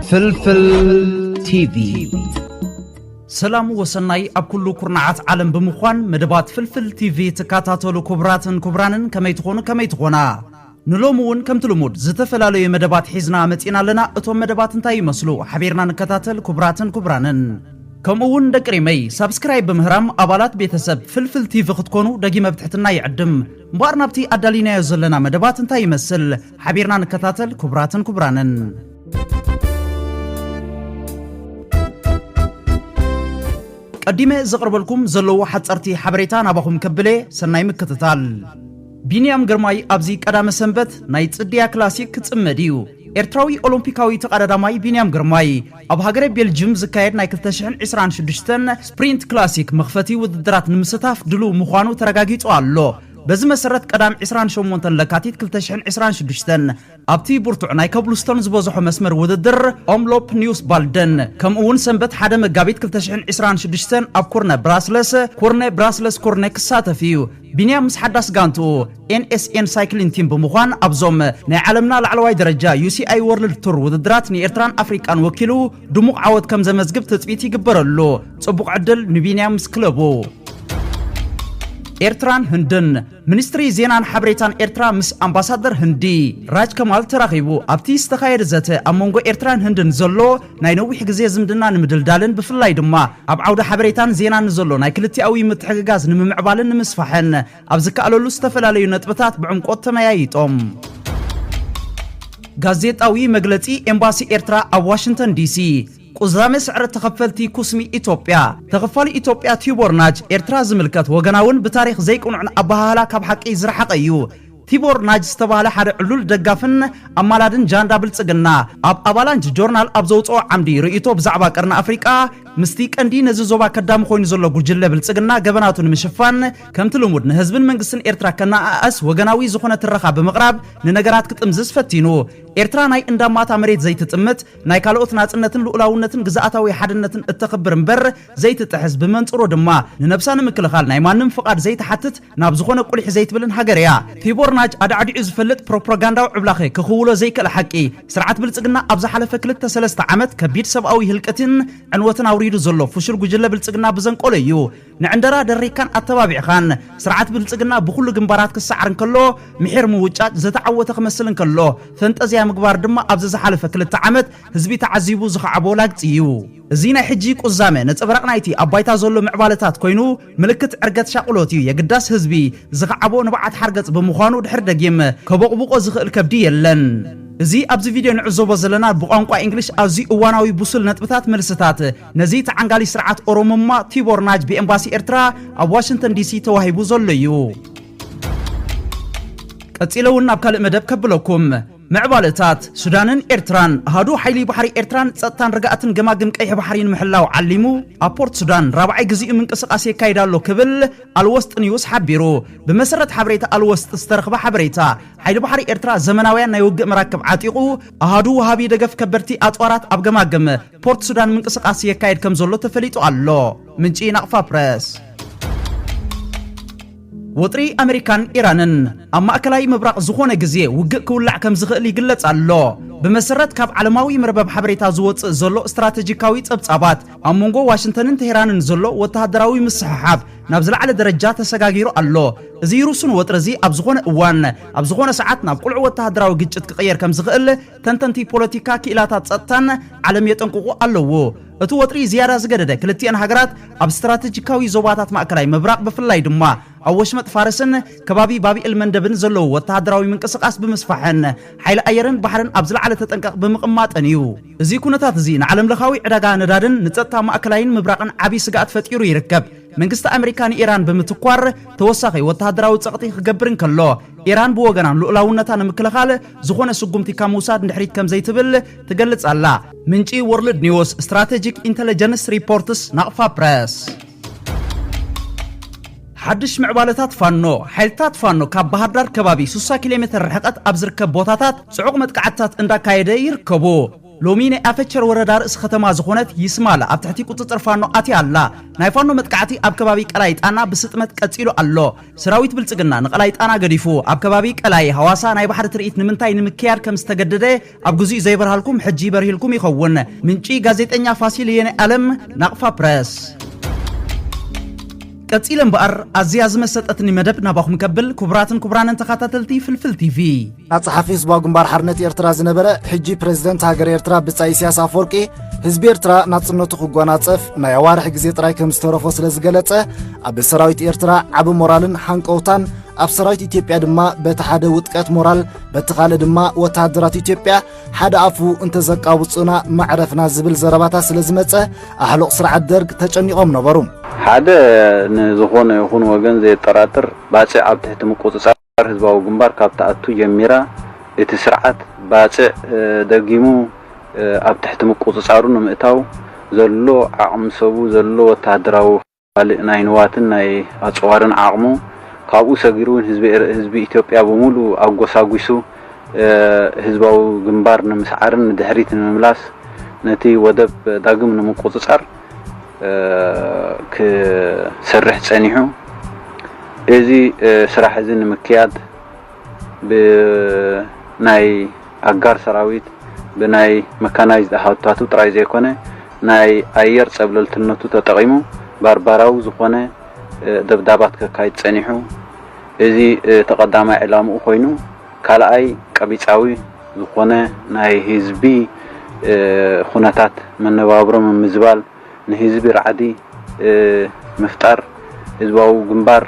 فلفل تيفي سلام وسناي أبكلو كرنعات عالم بمخوان مدبات فلفل تيفي تكاتاتولو كبرانن كميتخونا نلومون كم تلمود زتفلالو مدبات حيزنا متينا لنا اتوم مدبات انتاي مسلو حبيرنا نكاتاتل كبرانن كمون دقريمي سبسكرايب بمهرام أبالات بيتسب فلفل تيفي خدكونو دقيمة بتحتنا يعدم مبارنا بتي أدالينا يزلنا مدبات انتاي مسل حبيرنا نكاتاتل كبرانن قديمة زغرب لكم زلو حتصرتي حبريتان أباكم كبلي سناي مكتتال بينيام جرماي أبزيك أدام سنبت نايت إديا كلاسيك كتسمديو إرتراوي أولمبيكاوي تقرداماي بينيام جرماي أب هاجري بيلجيم زكاير نايك تشحن عسران شدشتن سبرينت كلاسيك مخفتي ودرات نمستاف دلو مخوانو ترقاقيت والله بز مسرت قدام عسران شومونتن لكاتيت كلتشحن عسران شدشتن أبتي بورتو ناي كابلستون زبوزحو مسمر وددر أملوب نيوس بالدن كم اون سنبت حدا مقابيت كلتشحن عسران شدشتن أب كورنا براسلس كورنا كساتفيو بنيام مسحداس غانتو NSN سايكلين تيم بمخوان أبزوم ناي عالمنا لعلواي درجة UCI وورلد تور وددرات ني إرتران أفريكان وكيلو دموق عود كم زمزقب تتبيتي قبرلو تصبق عدل نبينيام مسكلبو إرتران هندن منستري زينان حبريتان إرترا مس أمباسادر هندي راج كمال تراغيبو أبتي استخاير زاته أمونغو إرتران هندن زلو ناينو حجزي زمدنا نمدل دالن بفلاي دما أب عودة حبريتان زينان زلو ناي كلتي أوي متحقاز نممعبالن نمسفحن أبزك ألولو استفلاليو نتبتات بعمق تمايايتهم غازيت أوي مغلتي إمباسي إرترا أب واشنطن دي سي قزامي سعر تخفلتي كوسمي إيتوبيا تخفالي إيتوبيا تيبورناج إرترا زملكات وغناون بتاريخ زيكون عن أبهالا كبحق إزرحق أيو تيبورناج استبالا حد علول دقافن أمالادن جان دابل تسقنا أبالانج جورنال أبزوتو عمدي رئيتو بزعبا كرنا أفريقا مستيك أندي نزوزوبا كدام خوين زولو قرجل بلتسقنا قبناتون مشفان كم تلومود نهزبن منقسن إرترا كنا أس وغناوي زخونة الرخا بمقراب ننقرات كتمزز فتينو إرترا ناي انداماتا مريت زي تتمت ناي كالوت ناتنتن لؤلاونتن غزااتاوي حدنتن اتخبر مبر زي تتحز بمنصرو دما ننبسان مكلخال ناي مانم فقاد زي تحتت ناب زخونه قلح زي تبلن هاجريا تيبورناج ادعدي زفلت بروباغاندا عبلاخي كخولو زي كلحقي سرعت بلصقنا ابز حلفه 3 عامت كبيد سباوي هلقتن عنوتن اوريدو زلو فشر غجله بلصقنا بزنقوليو نعندرا دريكان اتبابع خان سرعت بلصقنا بكل جنبارات كسعرن كلو محير موجات زتعوته خمسلن كلو فنتزيا مقبار دما أبز حلفة كل عامت هزبي تعذيبو زخعبو لاقتيو زينا حجي قزامه نصبرقنا ايتي ابايتا زلو معبالتات كوينو ملكت عرقت شاقلوتيو يقداس هزبي زخعبو نبعت حرقت بمخانو دحر دقيم كبقبقو زخل كبدي يلن زي أبز فيديو نعزوبو زلنا بقانقوا إنجليش أزي أواناوي بوصل نتبتات ملستات نزيت عنقالي سرعات أورومما تيبورناج بإمباسي إرترا أب واشنطن دي سي توهيبو زليو أتسيلونا بكالي مدب كبلوكم معبالتات سودانن إرتران هادو حيلي بحري إرتران ستان رقاتن جماجم كأي بحرين محلاو علمو أبورت سودان رابعي جزء من قصقاسي كايدالو كبل الوسط نيوس حبيرو بمسرة حبريتا الوسط استرخب حبريتا حيلي بحري إرترا زمناويا نيوغ مراكب عاتيقو هادو هابي دقف كبرتي أطوارات أبجماجم بورت سودان من قصقاسي كايد كمزولو تفليتو الله من جي نقفا بريس وطري أمريكان إيرانن أما أكلاي مبرق زخونة جزية وقق كولع كم زغلي قلت الله بمسرت كاب علماوي مربب حبريتا زوت زلو استراتيجيكاوي تبصابات أمونغو واشنطن تهران زلو وتهدراوي مسححاب نابزل على درجات سغاغيرو الله زي روسون وطرزي ابزخونه اوان ابزخونه ساعاتنا بقلع وتهدراوي ግጭት كقير كم زغل تنتنتي بوليتيكا كيلاتات صطن عالم يطنققو الله እቱ ወጥሪ زياده زገደደ ክልቲአን ሃገራት ኣብ ስትራቴጂካዊ ዞባታት ማእከላይ መብራቅ በፍላይ ድማ ኣወሽመጥ ፋርስን ከባቢ ባቢኤል መንደብን ዘለው ወተሃደራዊ ምንቅስቃስ በመስፋሕን ኃይለ አየርን ባህርን ኣብ ዝለዓለ ተጠንቀቕ በመቅማጠን እዩ እዚ ኩነታት እዚ ንዓለም ለኻዊ ዕዳጋ ነዳድን ንጸጥታ ማእከላይን መብራቅን ዓቢ ስጋት ፈጢሩ ይርከብ መንግስት አሜሪካን ኢራን በመትኳር ተወሳኺ ወተሃደራዊ ጸቕጢ ክገብርን ከሎ ኢራን በወገናን ሉዕላውነታ ንምክልኻል ዝኾነ ስጉምቲ ካሙሳድ ንድሕሪት ከም ዘይትብል ትገልጽ ኣላ ምንጪ ወርልድ ኒውስ ስትራቴጂክ ኢንተለጀንስ ሪፖርትስ ናቕፋ ፕሬስ حدش معبالتات فانو حيلتات فانو كاب بحر دار كبابي 60 كيلومتر رحقت أبزركب بوتاتات سعوق متقعتات اندا كايده يركبو ሎሚኔ አፈቸር ወረዳ ርእስ ከተማ ዝኾነት ይስማል ኣብ ትሕቲ ቁጥጥር ፋኖ ኣቲ ኣላ ናይ ፋኖ መጥቃዕቲ ኣብ ከባቢ ቀላይ ጣና ብስጥመት ቀፂሉ ኣሎ ሰራዊት ብልጽግና ንቀላይ ጣና ገዲፉ ኣብ ከባቢ ቀላይ ሐዋሳ ናይ ባሕሪ ትርኢት ንምንታይ ንምክያድ ከም ዝተገደደ ኣብ ግዜኡ ዘይበርሃልኩም ሕጂ በርሂልኩም ይኸውን ምንጪ ጋዜጠኛ ፋሲል የነ ዓለም ናቅፋ ፕረስ ቀፂለን በአር ኣዝያ ዝመሰጠትኒ መደብ ናባኹም ከብል ክቡራንን ተኸታተልቲ ፍልፍል ቲቪ ናጽሓፊ ህዝባዊ ግንባር ሓርነት ኤርትራ ዝነበረ ሕጂ ፕሬዝደንት ሃገር ኤርትራ ብጻይ ኢሳያስ ኣፈወርቂ ህዝቢ ኤርትራ ናጽነቱ ክጓናጸፍ ናይ ኣዋርሒ ግዜ ጥራይ ከም ዝተረፎ ስለ ዝገለጸ ኣብ ሰራዊት ኤርትራ ዓብ ሞራልን ሓንቀውታን ኣብ ሰራዊት ኢትዮጵያ ድማ በቲ ሓደ ውጥቀት ሞራል በቲ ካልእ ድማ ወታደራት ኢትዮጵያ ሓደ ኣፉ እንተዘቃውጹና ማዕረፍና ዝብል ዘረባታት ስለ ዝመጸ ኣሕሉቕ ስርዓት ደርግ ተጨኒቖም ነበሩ ሓደ ንዝኾነ ይኹን ወገን ዘይጠራጥር ባጽዕ ኣብ ትሕቲ ምቁጽጻር ህዝባዊ ግንባር ካብ ተኣቱ ጀሚራ እቲ ስርዓት ባጽዕ ደጊሙ ኣብ ትሕቲ ምቁጽጻሩ ንምእታው ዘሎ ዓቕሚ ሰቡ ዘሎ ወታደራዊ ካልእ ናይ ንዋትን ናይ ኣጽዋርን ዓቕሙ ካብኡ ሰጊሩን ህዝቢ ኢትዮጵያ በሙሉ ኣጎሳጉሱ ህዝባዊ ግንባር ንምስዓርን ድሕሪት ንምምላስ ነቲ ወደብ ዳግም ንምቁጽጻር ክሰርሕ ጸኒሑ እዚ ስራሕ እዚ ንምክያድ ብናይ ኣጋር ሰራዊት ብናይ መካናይዝድ ኣሃውታቱ ጥራይ ዘይኮነ ናይ ኣየር ጸብለልትነቱ ተጠቒሙ ባርባራዊ ዝኾነ ደብዳባት ከካይድ ጸኒሑ እዚ ተቐዳማይ ዕላምኡ ኮይኑ ካልኣይ ቀቢጻዊ ዝኾነ ናይ ህዝቢ ኩነታት መነባብሮም ምዝባል ንህዝቢ ራዕዲ ምፍጣር ህዝባዊ ግንባር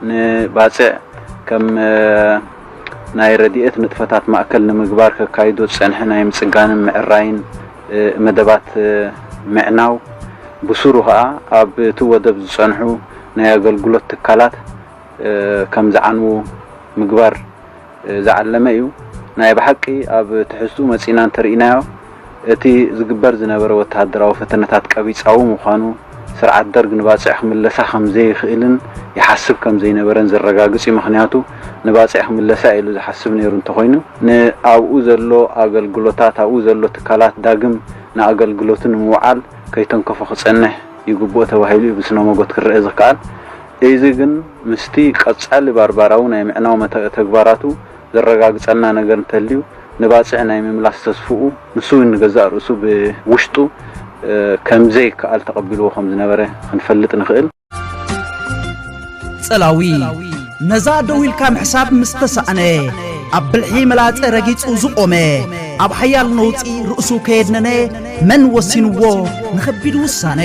ንባጽዕ ከም ናይ ረድኤት ንጥፈታት ማእከል ንምግባር ከካይዶ ጸንሐ ናይ ምጽጋንን ምዕራይን መደባት ምዕናው ብሱሩ ከዓ ኣብ እቲ ወደብ ዝጸንሑ ናይ ኣገልግሎት ትካላት ከም ዝዓንዉ ምግባር ዝዓለመ እዩ ናይ ብሓቂ ኣብ ትሕዝቱ መጺና እንተርኢናዮ እቲ ዝግበር ዝነበረ ወታደራዊ ፈተነታት ቀቢጻዊ ምዃኑ ስርዓት ደርግ ንባጽዕ ክምለሳ ከም ዘይኽእልን ይሓስብ ከም ዘይነበረን ዘረጋግጽ ምኽንያቱ ንባጽዕ ክምለሳ ኢሉ ዝሓስብ ነይሩ እንተኾይኑ ንኣብኡ ዘሎ ኣገልግሎታት ኣብኡ ዘሎ ትካላት ዳግም ንኣገልግሎትን ምውዓል ከይተንከፎ ክጸንሕ ይግብኦ ተባሂሉ ብስነ ሞጎት ክርአ ዝከኣል እዚ ግን ምስቲ ቀጻሊ ባርባራዊ ናይ ምዕናው ተግባራቱ ዘረጋግጸልና ነገር እንተልዩ ንባጽዕ ናይ ምምላስ ተስፍኡ ንሱ ንገዛእ ርእሱ ብውሽጡ ከም ዘይከኣል ተቐቢልዎ ከም ዝነበረ ክንፈልጥ ንኽእል ጸላዊ ነዛ ደዊልካ ምሕሳብ ምስተሰኣነ ኣብ ብልሒ መላጸ ረጊጹ ዝቆመ ኣብ ሓያል ነውፂ ርእሱ ከየድነነ መን ወሲንዎ ንኸቢድ ውሳነ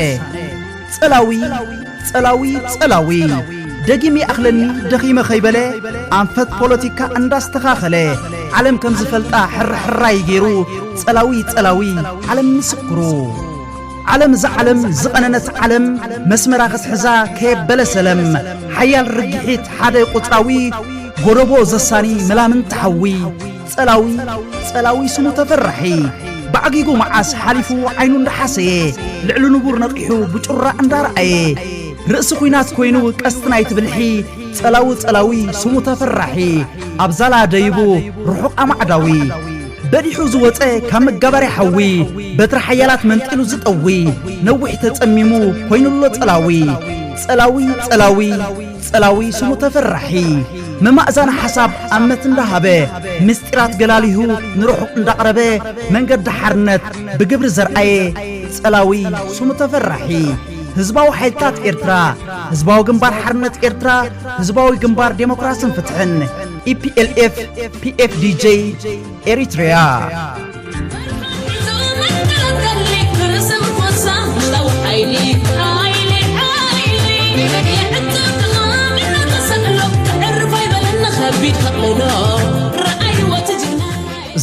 ጸላዊ ደጊሚ ኣኽለኒ ደኺመ ኸይበለ ኣንፈት ፖለቲካ እንዳስተኻኸለ ዓለም ከም ዝፈልጣ ሕራይ ገይሩ ጸላዊ ዓለም ምስክሩ ዓለም ዝዓለም ዝቐነነት ዓለም መስመራ ክትሕዛ ከየበለ ሰለም ሓያል ርጊሒት ሓደ ቁፅራዊ ጎረቦ ዘሳኒ መላምን ተሓዊ ጸላዊ ስሙ ተፈራሒ ባዕጊጉ መዓስ ሓሊፉ ዓይኑ እንዳሓሰየ ልዕሉ ንቡር ነቂሑ ብጩራ እንዳረአየ ርእሲ ኩናት ኮይኑ ቀስት ናይ ትብልሒ ጸላዊ ስሙ ተፈራሒ ኣብዛላ ደይቡ ርሑቕ ኣማዕዳዊ በዲሑ ዝወፀ ካብ መጋባሪ ሓዊ በትሪ ሓያላት መንጢሉ ዝጠዊ ነዊሕ ተጸሚሙ ኮይኑሎ ጸላዊ ስሙ ተፈራሒ መማእዛን ሓሳብ ኣመት እንዳሃበ ምስጢራት ገላሊሁ ንርሑቕ እንዳቕረበ መንገዲ ሓርነት ብግብሪ ዘርአየ ጸላዊ ስሙ ተፈራሒ ህዝባዊ ሓይልታት ኤርትራ ህዝባዊ ግንባር ሓርነት ኤርትራ ህዝባዊ ግንባር ዴሞክራሲን ፍትሕን EPLF PFDJ ኤሪትሪያ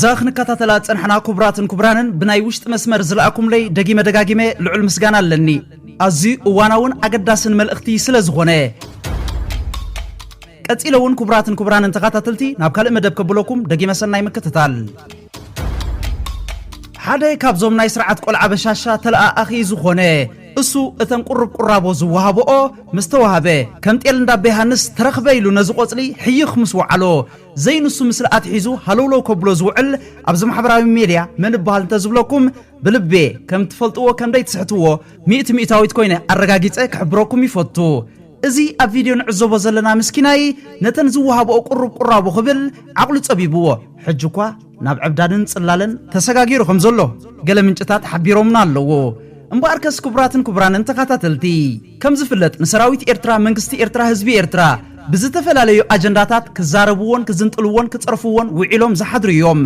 ዛኽ ንከታተላ ጸንሐና ክቡራንን ብናይ ውሽጥ መስመር ዝለኣኩም ለይ ደጊመ ልዑል ምስጋና ኣለኒ ኣዝዩ እዋናውን ኣገዳስን መልእኽቲ ስለ ዝኾነ ቀፂለውን ክቡራንን ተኸታተልቲ ናብ ካልእ መደብ ከብለኩም ደጊመ ሰናይ ምክትታል ሓደ ካብዞም ናይ ስርዓት ቆልዓ በሻሻ ተለኣኺ ዝኾነ እሱ እተን ቁርብ ቁራቦ ዝወሃቦኦ ምስተወሃበ ከም ጤል እንዳቤ ሃንስ ተረኽበ ኢሉ ነዚ ቆፅሊ ሕይኽ ምስ ወዓሎ ዘይንሱ ምስሊ ኣትሒዙ ሃለውለው ከብሎ ዝውዕል ኣብዚ ማሕበራዊ ሚድያ መን በሃል እንተዝብለኩም ብልቤ ከም ትፈልጥዎ ከምደይ ትስሕትዎ ሚእታዊት ኮይነ ኣረጋጊፀ ክሕብረኩም ይፈቱ እዚ ኣብ ቪድዮ ንዕዘቦ ዘለና ምስኪናይ ነተን ዝወሃቦኦ ቁርብ ቁራቦ ክብል ዓቕሉ ፀቢብዎ ሕጂ እኳ ናብ ዕብዳድን ጽላልን ተሰጋጊሩ ከም ዘሎ ገለ ምንጭታት ሓቢሮምና ኣለዎ እምበኣርከስ ክቡራትን ክቡራንን ተኸታተልቲ ከም ዝፍለጥ ንሰራዊት ኤርትራ መንግስቲ ኤርትራ ህዝቢ ኤርትራ ብዝተፈላለዩ ኣጀንዳታት ክዛረብዎን ክዝንጥልዎን ክፀርፍዎን ውዒሎም ዝሓድሩ እዮም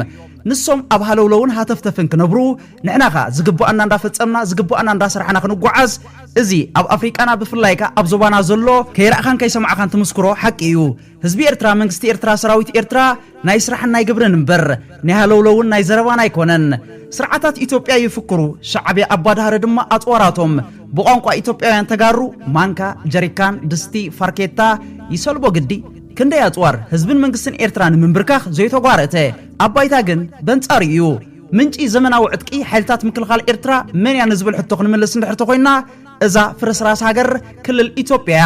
ንሶም ኣብ ሃለውለውን ሃተፍተፍን ክነብሩ ንሕናኻ ዝግባአና እንዳፈጸምና ዝግባአና እንዳሰርሓና ክንጓዓዝ እዚ ኣብ ኣፍሪቃና ብፍላይካ ኣብ ዞባና ዘሎ ከይራእኻን ከይሰማዕኻን ትምስክሮ ሓቂ እዩ ህዝቢ ኤርትራ መንግስቲ ኤርትራ ሰራዊት ኤርትራ ናይ ስራሕን ናይ ግብርን እምበር ናይ ሃለውለውን ናይ ዘረባን ኣይኮነን ስርዓታት ኢትዮጵያ ይፍክሩ ሻዕብያ ኣባዳሃረ ድማ ኣጽዋራቶም ብቋንቋ ኢትዮጵያውያን ተጋሩ ማንካ ጀሪካን ድስቲ ፋርኬታ ይሰልቦ ግዲ ክንደይ ኣጽዋር ህዝብን መንግስትን ኤርትራን ምንብርካኽ ዘይተጓረተ ኣባይታ ግን በንጻር እዩ ምንጪ ዘመናዊ ዕጥቂ ሓይልታት ምክልኻል ኤርትራ መን ያ ንዝብል ሕቶ ክንምልስ እንድሕር ተኮይና እዛ ፍርስራስ ሃገር ክልል ኢትዮጵያ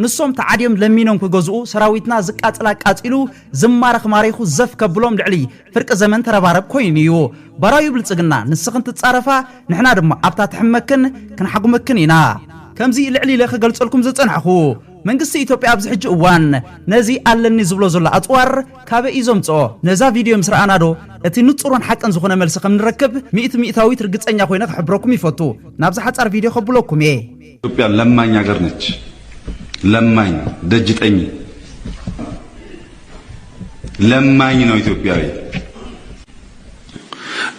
ንሶም ተዓድዮም ለሚኖም ክገዝኡ ሰራዊትና ዝቃጽላ ቃጺሉ ዝማረኽ ማሪኹ ዘፍ ከብሎም ልዕሊ ፍርቂ ዘመን ተረባረብ ኮይኑ እዩ ባራዩ ብልጽግና ንስኽን ትጻረፋ ንሕና ድማ ኣብታ ትሕመክን ክንሓጉመክን ኢና ከምዚ ልዕሊ ኢለ ክገልጸልኩም ዝጸንሐኹ መንግስቲ ኢትዮጵያ ኣብዚ ሕጂ እዋን ነዚ ኣለኒ ዝብሎ ዘሎ ኣጽዋር ካበ እዩ ዘምጽኦ ነዛ ቪድዮ ምስ ረኣናዶ እቲ ንጹርን ሓቅን ዝኾነ መልሲ ከም ንረክብ ሚእታዊት ርግጸኛ ኮይነ ክሕብረኩም ይፈቱ ናብዚ ሓጻር ቪድዮ ከብለኩም እየ ኢትዮጵያ ለማኝ ሀገር ነች ለማኝ ደጅጠኝ ለማኝ ነው ኢትዮጵያዊ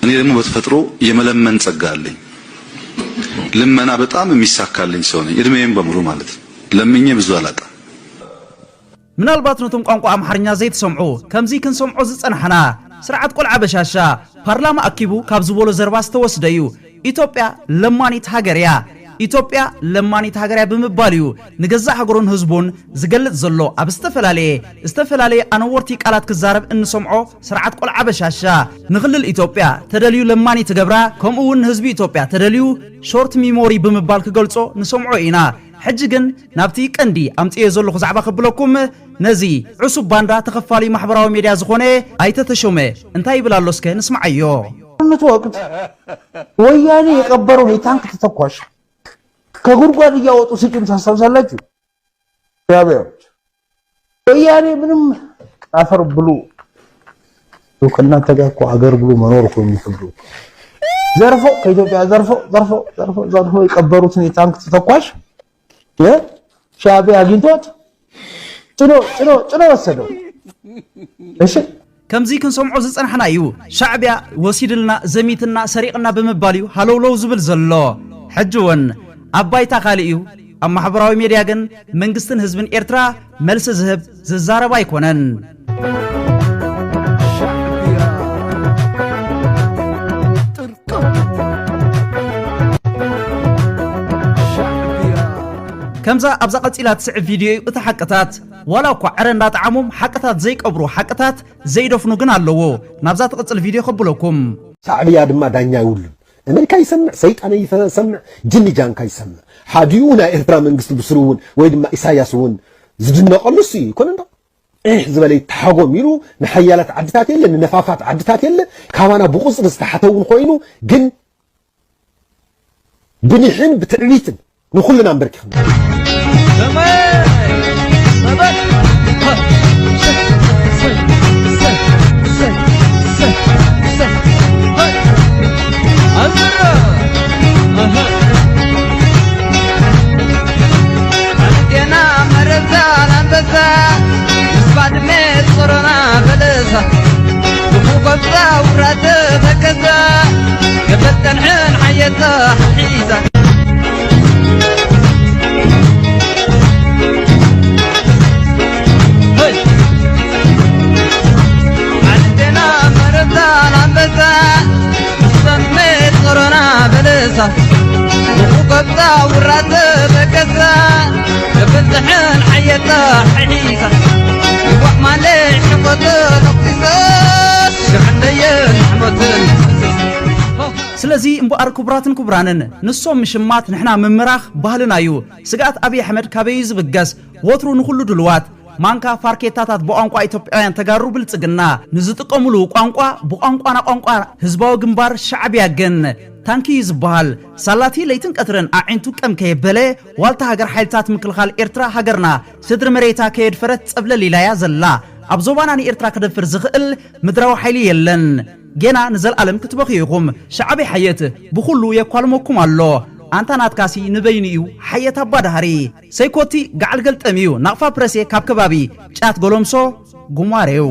እኔ ደግሞ በተፈጥሮ የመለመን ጸጋ አለኝ ልመና በጣም የሚሳካልኝ ሰው ነኝ እድሜዬም በሙሉ ማለት ለምኜ ብዙ አላጣ ምናልባት ነቶም ቋንቋ አምሓርኛ ዘይትሰምዑ ከምዚ ክንሰምዖ ዝጸንሐና ስርዓት ቆልዓ በሻሻ ፓርላማ አኪቡ ካብ ዝበሎ ዘረባ ዝተወስደዩ ኢትዮጵያ ለማኒት ሃገርያ ኢትዮጵያ ለማኒት ሃገርያ ብምባልዩ ንገዛ ሃገሩን ህዝቡን ዝገልጽ ዘሎ ኣብ ዝተፈላለየ ኣነወርቲ ቃላት ክዛረብ እንሰምዖ ስርዓት ቆልዓ በሻሻ ንክልል ኢትዮጵያ ተደልዩ ለማኒት ገብራ ከምኡውን ህዝቢ ኢትዮጵያ ተደልዩ ሾርት ሚሞሪ ብምባል ክገልጾ ንሰምዖ ኢና ሕጂ ግን ናብቲ ቀንዲ ኣምጽዮ ዘለኹ ዛዕባ ክብለኩም ነዚ ዕሱብ ባንዳ ተኸፋሊ ማሕበራዊ ሚድያ ዝኾነ ኣይተተሾመ እንታይ ይብል ኣሎ እስከ ንስማዓዮ ጦርነቱ ወቅት ወያኔ የቀበረው የታንክ ተተኳሽ ከጉድጓድ እያወጡ ሲጭም ታስታውሳላችሁ ያበያዎች ወያኔ ምንም አፈር ብሉ ከእናንተ ጋር እኮ ሀገር ብሉ መኖር እኮ የሚከብዱ ዘርፎ ከኢትዮጵያ ዘርፎ የቀበሩትን የታንክ ተተኳሽ ሻዕቢያ አግኝቶት ጭኖ ወሰደው እሺ ከምዚ ክንሰምዖ ዝጸንሐና እዩ ሻዕቢያ ወሲድልና ዘሚትና ሰሪቅና ብምባልዩ ሃለውለው ዝብል ዘሎ ሕጂውን ኣባይታ ካልእ እዩ ኣብ ማሕበራዊ ሚድያ ግን መንግስትን ህዝብን ኤርትራ መልሲ ዝህብ ዝዛረባ ኣይኮነን ከምዛ ኣብዛ ቀፂላ ትስዕ ቪድዮ እቲ ሓቅታት ዋላ እኳ ዕረ እንዳጣዓሞም ሓቅታት ዘይቀብሩ ሓቅታት ዘይደፍኑ ግን ኣለዎ ናብዛ ትቕፅል ቪድዮ ከብለኩም ሻዕቢያ ድማ ዳኛ ይውልን አሜሪካ ይሰምዕ ሰይጣን ይሰምዕ ጅኒ ጃንካ ይሰምዕ ሓዲኡ ናይ ኤርትራ መንግስቲ ብስሩውን ወይ ድማ ኢሳያስ እውን ዝድነቐሉስ ይኮነ እንዶ ዝበለይ ተሓጎም ኢሉ ንሓያላት ዓድታት የለ ንነፋፋት ዓድታት የለ ካባና ብቁፅሪ ዝተሓተውን ኮይኑ ግን ብኒሕን ብትዕቢትን ንኹልና ንበርኪኽና وقبضة ورات بكسا بفتحن حياته حديثة وقت ما ليش نقطة نقطة عندي نحمة ስለዚህ እምበአር ክቡራትን ክቡራንን ንሶም ምሽማት ንሕና ምምራኽ ባህልናዩ ስጋት አብይ አሕመድ ካበይ ዝብገስ ወትሩ ንኹሉ ድልዋት ማንካ ፋርኬታታት በቋንቋ ኢትዮጵያውያን ተጋሩ ብልጽግና ንዝጥቀሙሉ ቋንቋ በቋንቋና ቋንቋ ህዝባዊ ግንባር ሻዕብያ ግን ታንኪ ዝበሃል ሳላቲ ለይትን ቀትረን አዒንቱ ቀም ከየበለ ዋልታ ሃገር ሓይልታት ምክልኻል ኤርትራ ሃገርና ስድሪ መሬታ ከየድፈረት ጸብለ ሊላያ ዘላ ኣብ ዞባና ንኤርትራ ከደፍር ዝኽእል ምድራዊ ሓይሊ የለን ገና ንዘልዓለም ክትበኺይኹም ሻዕቢ ሓየት ብኹሉ የኳልመኩም ኣሎ አንታ ናትካሲ ንበይንዩ ሓየት አባዳሃሪ ሰይኮቲ ጋዓል ገልጠሚዩ ናቕፋ ፕረሴ ካብ ከባቢ ጫት ጎሎምሶ ጉማሬው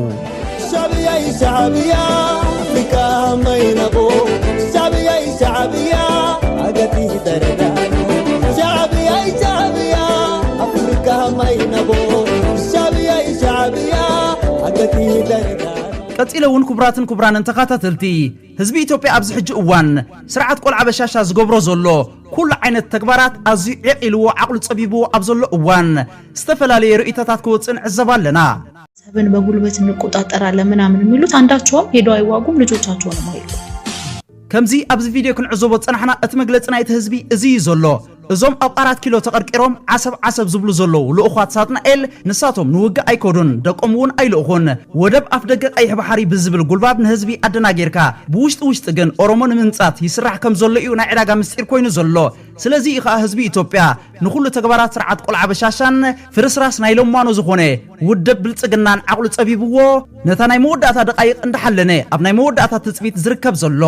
ሻዕብያ አፍሪካ ማይነቦ ሻዕብያ አገቲ ደረዳኖ ሻዕብያ አፍሪካ ማይነቦ ሻዕብያ አገቲ ደረዳኖ ቀጽለውን ክቡራትን ክቡራንን ተኻታተልቲ ህዝቢ ኢትዮጵያ ኣብዚ ሕጂ እዋን ስርዓት ቆልዓ በሻሻ ዝገብሮ ዘሎ ኩሉ ዓይነት ተግባራት ኣዝዩ ዕቂልዎ ዓቕሉ ጸቢብዎ ኣብ ዘሎ እዋን ዝተፈላለየ ርእይቶታት ክወፅን ዕዘብ ኣለና ሰብን በጉልበት እንቆጣጠራለን ምናምን የሚሉት አንዳቸውም ሄደው አይዋጉም ልጆቻቸውንም አይሉ ከምዚ ኣብዚ ቪድዮ ክንዕዘቦ ጸናሕና እቲ መግለጽ ናይቲ ህዝቢ እዚ ዘሎ እዞም ኣብ 4 ኪሎ ተቐርቂሮም ዓሰብ ዝብሉ ዘለው ልኡኻት ሳጥናኤል ንሳቶም ንውግእ ኣይኮዱን ደቆምውን ኣይልኡኹን ወደብ ኣፍ ደገ ቀይሕ ባሕሪ ብዝብል ጉልባብ ንህዝቢ ኣደናጌርካ ብውሽጢ ግን ኦሮሞ ንምንጻት ይስራሕ ከም ዘሎ እዩ ናይ ዕዳጋ ምስጢር ኮይኑ ዘሎ ስለዚ ኢኻ ህዝቢ ኢትዮጵያ ንኹሉ ተግባራት ስርዓት ቆልዓ በሻሻን ፍርስራስ ናይ ሎማኖ ዝኾነ ውደብ ብልጽግናን ዓቕሉ ጸቢብዎ ነታ ናይ መወዳእታ ደቃይቕ እንዳሓለነ ኣብ ናይ መወዳእታ ትጽቢት ዝርከብ ዘሎ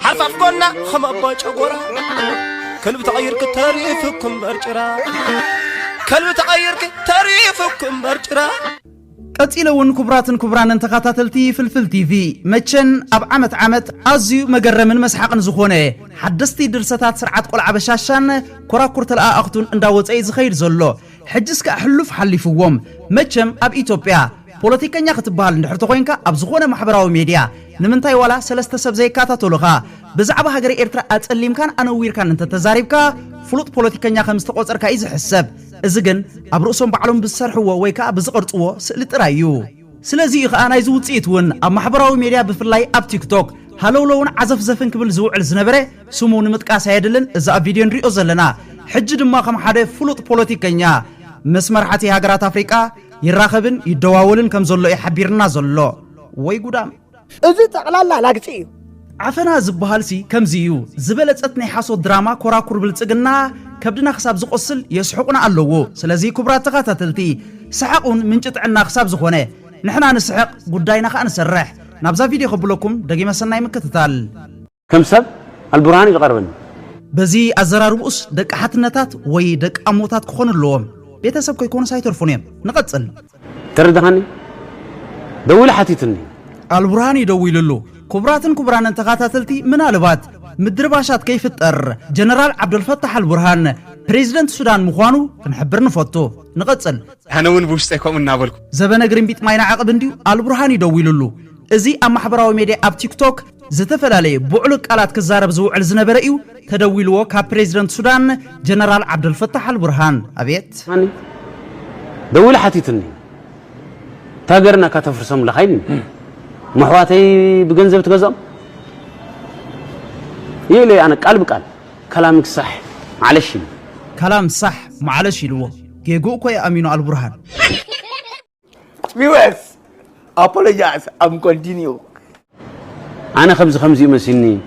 ሓርፋፍኮና ኸመባ ጨጎራ كلب تغيرك تاريخكم برجرا كلب تغيرك تاريخكم برجرا ቀጽለውን ክቡራትን ክቡራንን ተኻታተልቲ ፍልፍል ቲቪ መቸን ኣብ ዓመት ኣዝዩ መገረምን መስሓቅን ዝኾነ ሓደስቲ ድርሰታት ስርዓት ቆልዓ በሻሻን ኮራኩር ተለኣኽቱን እንዳወፀይ ዝኸይድ ዘሎ ሕጅስካ ሕሉፍ ሓሊፍዎም መቸም ኣብ ኢትዮጵያ ፖለቲከኛ ክትበሃል እንድሕር ኮይንካ ኣብ ዝኾነ ማሕበራዊ ሚድያ ንምንታይ ዋላ ሰለስተ ሰብ ዘይካታተሉኻ ብዛዕባ ሃገር ኤርትራ ኣጸሊምካን ኣነዊርካን እንተ ተዛሪብካ ፍሉጥ ፖለቲከኛ ከም ዝተቆጸርካ እዩ ዝሕሰብ እዚ ግን ኣብ ርእሶም ባዕሎም ብዝሰርሕዎ ወይ ከዓ ብዝቐርጽዎ ስእሊ ጥራይ እዩ ስለዚ ከዓ ናይ ዝውጽኢት እውን ኣብ ማሕበራዊ ሚድያ ብፍላይ ኣብ ቲክቶክ ሃለውለውን ዓዘፍዘፍን ክብል ዝውዕል ዝነበረ ስሙ ንምጥቃስ ኣይደልን እዚ ኣብ ቪድዮ ንሪኦ ዘለና ሕጂ ድማ ከም ሓደ ፍሉጥ ፖለቲከኛ ምስ መራሕቲ ሃገራት ኣፍሪቃ ይራኸብን ይደዋወልን ከም ዘሎ ይሓቢርና ዘሎ ወይ ጉዳም እዚ ጠቕላላ ላግፂ እዩ ዓፈና ዝበሃል ሲ ከምዚ እዩ ዝበለጸት ናይ ሓሶት ድራማ ኮራኩር ብልጽግና ከብድና ክሳብ ዝቆስል የስሕቁና ኣለዎ ስለዚ ክቡራት ተኻታተልቲ ሰሓቁን ምንጭ ጥዕና ክሳብ ዝኾነ ንሕና ንስሕቅ ጉዳይና ከዓ ንሰርሕ ናብዛ ቪድዮ ከብለኩም ደጊመ ሰናይ ምክትታል ከም ሰብ አልቡርሃን ይቀርብን በዚ ኣዘራርቡስ ደቂ ሓትነታት ወይ ደቂ ኣሞታት ክኾኑ ኣለዎም ቤተሰብ ኮይኮኑ ሳይተርፉን እዮም ንቐጽል ተረዳኸኒ ደውል ሓቲትኒ አልቡርሃን ይደውይልሉ ክቡራትን ክቡራንን ተኻታተልቲ ምናልባት ምድርባሻት ከይፍጠር ጀነራል ዓብዱልፈታሕ አልቡርሃን ፕሬዚደንት ሱዳን ምዃኑ ክንሕብር ንፈቱ ንቐጽል ኣነውን ብውሽጠይኮም እናበልኩ ዘበነ ግሪንቢጥ ማይና ዓቕብ እንዲሁ አልቡርሃን ይደውይልሉ እዚ ኣብ ማሕበራዊ ሚድያ ኣብ ቲክቶክ ዝተፈላለየ ብዕሉቅ ቃላት ክዛረብ ዝውዕል ዝነበረ እዩ ተደዊልዎ ካብ ፕሬዚደንት ሱዳን ጀነራል ዓብዱልፈታሕ አልቡርሃን አቤት ደውል ሓቲትኒ ታገርና ካተፍርሰም ለኻይኒ محواتي بجنزب تجزم يلي أنا قلب قال كلامك صح معلش كلام صح معلش لو جيجوكو يا أمينو البرهان viewers apologize I'm continue أنا خمسة مسني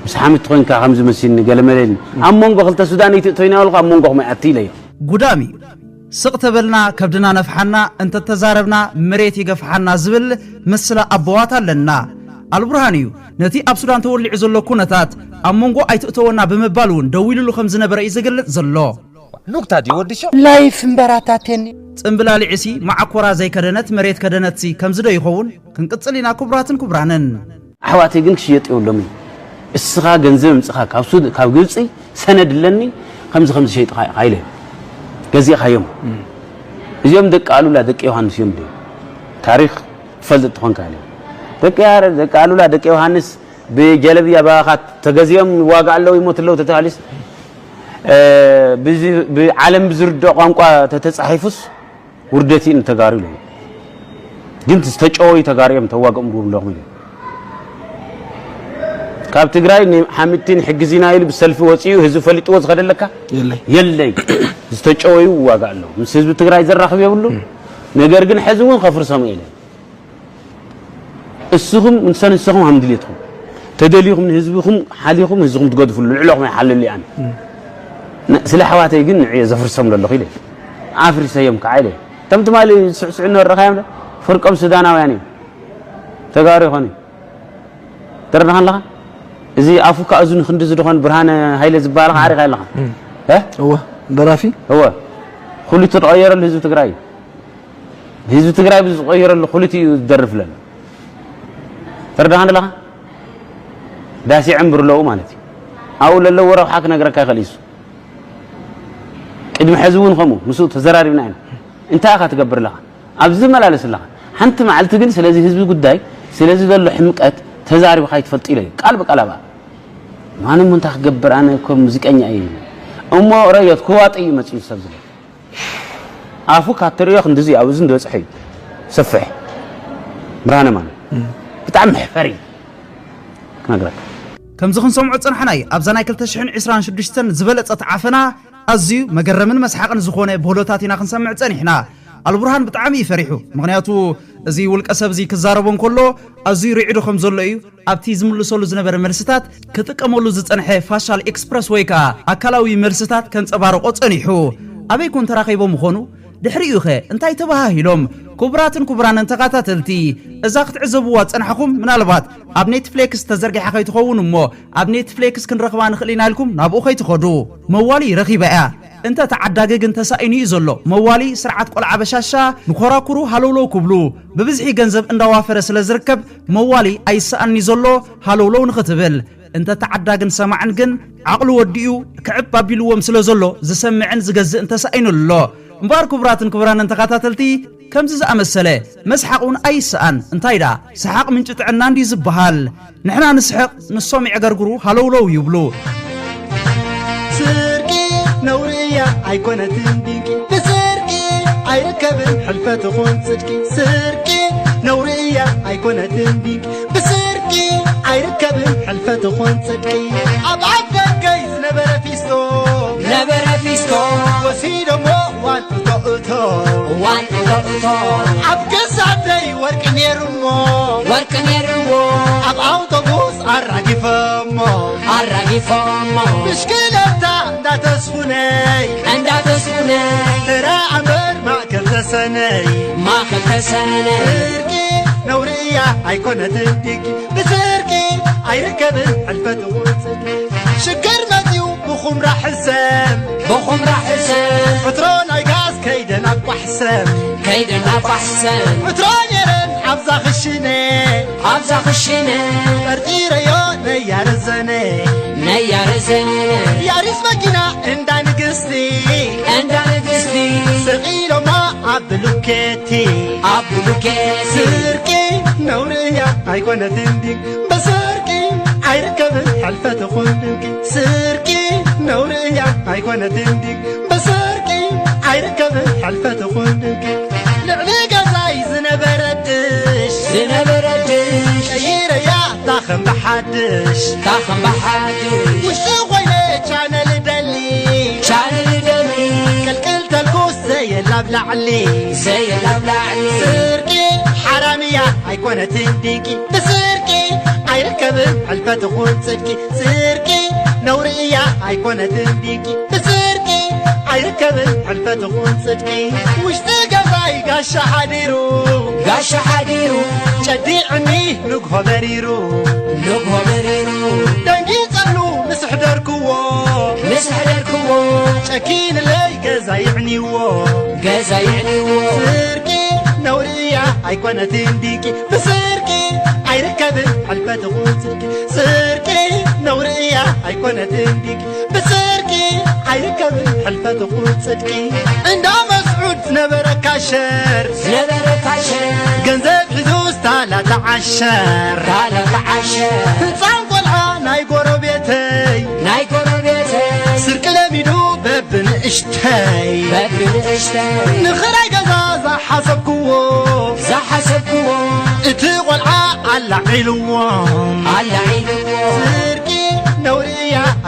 بس حامد تخون كخمسة مسني قال ملين أمون قلت السوداني تينا ولا أمون قهم أتيلي قدامي سقتبلنا كبدنا نفحنا انت تزاربنا مريت يقفحنا زبل مثل أبواتا لنا البرهانيو نتي أب سودان تولي عزلو كونتات أمونغو أي تقتونا بمبالون دويلو لو خمزنا برأي زقلت زلو نقطة دي وديشو لايف مبراتاتيني تنبلالي عسي مع كورا زي كدنت مريت كدنت سي كمزدو يخون كنقتصلينا كبراتن كبرانن أحواتي قنك شيئت يقولومي السخا قنزم سخا كاوسود كاوغلسي سند لني خمس شيء خايله كذي خيم اليوم دك قالوا لا دك يوحنس يوم دي تاريخ فلت تخون كالي دك قالوا لا دك يوحنس بجلبية باخات تجزيهم واقع له يموت له تتعلس بعالم بزرد قانقا تتصحيفس وردتين تجاري له جنت استجوي تجاريهم تواقع مقول له مين ካብ ትግራይ ንሓሚድቲን ሕግዚና ኢሉ ብሰልፊ ወፂኡ ህዝቢ ፈሊጥዎ ዝኸደለካ የለይ ዝተጨወዩ ዋጋ ኣለዎ ምስ ህዝቢ ትግራይ ዘራኽብ የብሉ ነገር ግን ሕዚ እውን ከፍርሰሙ ኢለ እስኹም እንሰንሰኹም ሃምድልየትኩም ተደልይኹም ንህዝቢኹም ሓሊኹም ህዝቢኹም ትገድፍሉ ልዕለኹም ይሓልሉ ኣነ ስለ ሓዋተይ ግን ንዕየ ዘፍርሰም ዘለኹ ኢለ ኣፍሪሰዮም ከዓ ኢለ ተም ትማሊ ስዕስዕ ንወረኻዮም ፍርቆም ሱዳናውያን እዮም ተጋሩ ይኾኑ ተረዳኻ ኣለኻ እዚ ኣፉ ካእዙን ክንዲ ዝድኾን ብርሃነ ሃይለ ዝበሃል ዓሪኻ ኣለኻ እወ ደራፊ እወ ኩሉ ተቀየረሉ ህዝቢ ትግራይ ብዝቀየረሉ ኩሉ ዝደርፍ ለሎ ተረዳኻ ኣለኻ ዳሲ ዕምብርለው ማለት እዩ ኣብኡ ለለው ረብሓ ክነግረካ ይኽእል እዩ ቅድሚ ሕዚ እውን ከምኡ ምስኡ ተዘራሪብና ኢና እንታይ ኢኻ ትገብር ኣለኻ ኣብዚ መላለስ ኣለኻ ሓንቲ መዓልቲ ግን ስለዚ ህዝቢ ጉዳይ ስለዚ ዘሎ ሕምቀት ተዛሪብካ ይትፈልጥ ኢለ ቃል በቃል ኣባ ማንም እንታይ ክገብር ኣነ ከም ሙዚቀኛ እየ እሞ ረየት ክዋጥይ መፅኡ ሰብ ዝለ ኣፉ ካትሪዮ ክንዲዚ ኣብ እዚ እንደበፅሐ እዩ ሰፍሕ ብርሃነ ማለት ብጣዕሚ ሕፈሪ ክነግረካ ከምዚ ክንሰምዖ ፀንሐናይ ኣብዛ ናይ 2026 ዝበለፀት ዓፈና ኣዝዩ መገረምን መስሓቅን ዝኾነ ብህሎታት ኢና ክንሰምዕ ፀኒሕና አልቡርሃን ብጣዕሚ ይፈሪሑ ምክንያቱ እዚ ውልቀ ሰብ እዚ ክዛረቦ እንከሎ ኣዝዩ ርዒዱ ከም ዘሎ እዩ ኣብቲ ዝምልሰሉ ዝነበረ መልስታት ክጥቀመሉ ዝፀንሐ ፋሻል ኤክስፕረስ ወይ ከዓ ኣካላዊ መልስታት ከንፀባርቆ ፀኒሑ ኣበይ ኮን ተራኺቦም ምኾኑ ድሕሪኡ ኸ እንታይ ተባሂሎም ክቡራትን ክቡራንን ተኸታተልቲ እዛ ክትዕዘብዋ ፀንሐኹም ምናልባት ኣብ ኔትፍሊክስ ተዘርጊሓ ከይትኸውን እሞ ኣብ ኔትፍሊክስ ክንረኽባ ንኽእል ኢና ኢልኩም ናብኡ ከይትኸዱ መዋሊ ረኺባ እያ እንተ ተዓዳጊ ግን ተሳኢኑ እዩ ዘሎ መዋሊ ስርዓት ቆልዓ በሻሻ ንኮራኩሩ ሃለውለው ክብሉ ብብዝሒ ገንዘብ እንዳዋፈረ ስለ ዝርከብ መዋሊ ኣይሰኣኒ ዘሎ ሃለውለው ንኽትብል እንተ ተዓዳግን ሰማዕን ግን ዓቕሉ ወዲኡ ክዕብ ኣቢልዎም ስለ ዘሎ ዝሰምዕን ዝገዝእ እንተሳኢኑ ኣሎ እምበር ክቡራትን ክቡራንን ተኸታተልቲ ከምዚ ዝኣመሰለ መስሓቁን ኣይሰኣን እንታይ ዳ ሰሓቅ ምንጭ ጥዕና እንዲ ዝበሃል ንሕና ንስሕቅ ንሶም ይዕገርግሩ ሃለውለው ይብሉ ስርቂ ነውርያ ኣይኮነትን ድንቂ ብስርቂ ኣይርከብን ሕልፈትኹን ጽድቂ ስርቂ ነውርያ ኣይኮነትን ድንቂ ብስርቂ ኣይርከብን ሕልፈትኹን ጽድቂ ኣብ ዓፍ ደገይ ዝነበረ ፊስቶ ወሲዶሞ ዋንጥቶእቶ ኣብ ገዛተይ ወርቂ ነይሩሞ ኣብ ኣውቶቡስ ኣራጊፎሞ ብሽክለታ እንዳተስኹነይ ተራኣምር ማእከል ተሰነይ ስርቂ ነውርያ ኣይኮነትን ድንቂ ብስርቂ ኣይርከብን ሕልፈትኹን ጽድቂ ሽግር መፂኡ ብኹምራ ሕሰም ዕትሮ ናይ ጋዝ ከይደን ኣቋሕሰም ዕትሮ ነይረን ሓብዛ ክሽነ ጠርጢረዮ ነያርዘነ ያሪስ መኪና እንዳ ንግስቲ ስርቂሎማ ኣብ ብሉኬቲ ስርቂ ነውርያ ኣይኮነትን ድንቂ ብስርቂ ኣይርከብን ሕልፈትኹን ድንቂ ስርቂ ነውርያ ኣይኮነትን ድንቂ ብስርቂ ኣይርከብን ሕልፈትኹን ድንቂ ልዕሊ ገዛይ ዝነበረ ድሽ ቀይረያ ታኸም ብሓድሽ ውሽጢ ኮይነ ቻነል ደሊ ቅልቅል ተልኩስ ዘየላብ ላዕሊ ስርቂ ሓራምያ ኣይኮነትን ድንቂ ብስርቂ ኣይርከብን ሕልፈትኹን ጽድቂ ስርቂ ነውርያ ኣይኮነትን ድንቂ ብስርቂ ኣይርከብን ሕልፈትኹን ጽድቂ ውሽጢ ገዛይ ጋሻ ሓዲሩ ጨዲዕኒ ንግሆ በሪሩ ደንጊጸሉ ምስሕ ደርክዎ ጨኪንለይ ገዛ ይዕኒዎ ስርቂ ነውርያ ኣይኮነትን ድንቂ ብስርቂ ኣይርከብን ሕልፈትኹን ጽድቂ ስርቂ ነውርያ ኣይኮነትን ድንቂ ብስርቂ ኣይርከብን ሕልፈትኹን ጽድቂ እንዳ መስዑድ ዝነበረ ካሸር ገንዘብ ሒዙ ስታላተዓሸር ህፃን ቆልዓ ናይ ጎረቤተይ ስርቂ ለሚዱ በብንእሽተይ ንኽራይ ገዛ ዝሓሰብክዎ እቲ ቆልዓ ኣላዒልዎም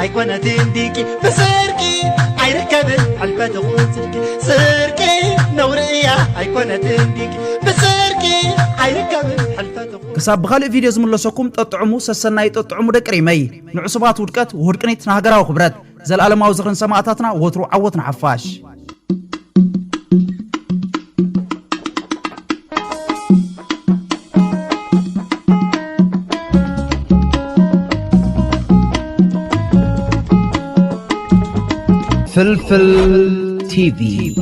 أيقونة ديكي بسرقي أيركب حلفة خوتك سرقي نورية أيقونة ديكي بسرقي أيركب حلفة كساب بخالي فيديو زملسكم تطعمو سسناي تطعمو دقريمي نعصبات ودقت وهدقنيت نهاجراو خبرت زلالماو زغرن سماعتاتنا وترو عوتنا حفاش فلفل تي في